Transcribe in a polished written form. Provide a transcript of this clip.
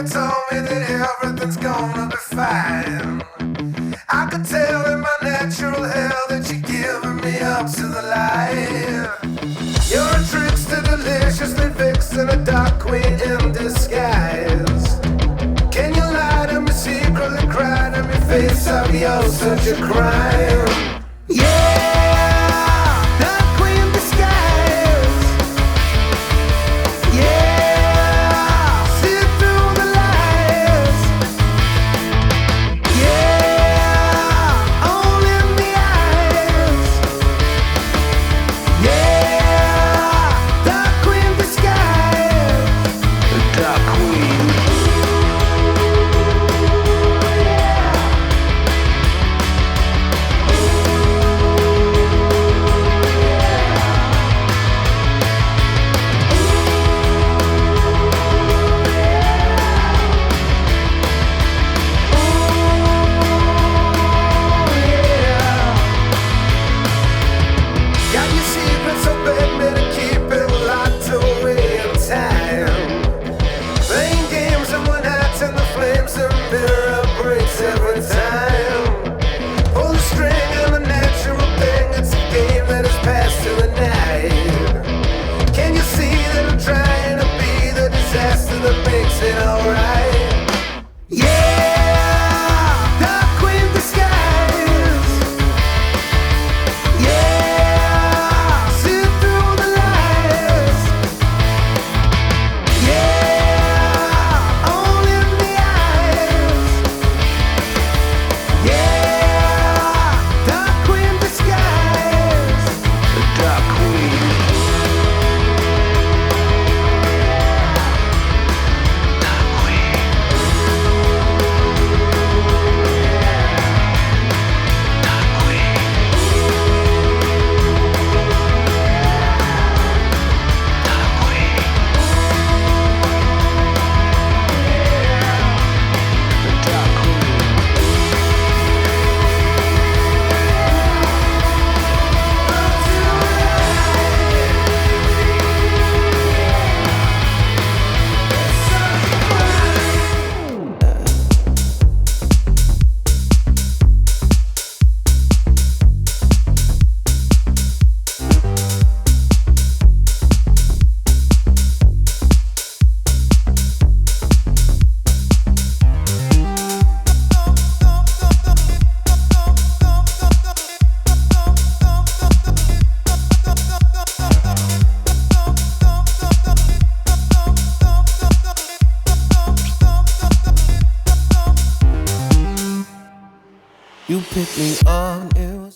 told me that everything's gonna be fine. I could tell in my natural hell that you're giving me up to the light. You're a trickster, deliciously vixen, a dark queen in disguise. Can you lie to me secretly, cry to me face up, you're such a crime. Yeah, dark queen disguise. Yeah, see through the lies. Yeah, all in the eyes. Yeah, dark queen disguise. The dark queen. Got your secrets, so beg me to keep it locked away in time. Playing games and one nights in the flames, and mirror breaks every time. Pull the string and the natural thing, it's a game that is passed to the night. Can you see that I'm trying to be the disaster that makes it alright? Yeah, dark queen disguise. Yeah, see through the lies. Yeah, all in the eyes. Yeah, dark queen disguise. The dark queen. Dark queen. Dark queen. Dark queen. The dark queen. You pick me up, it was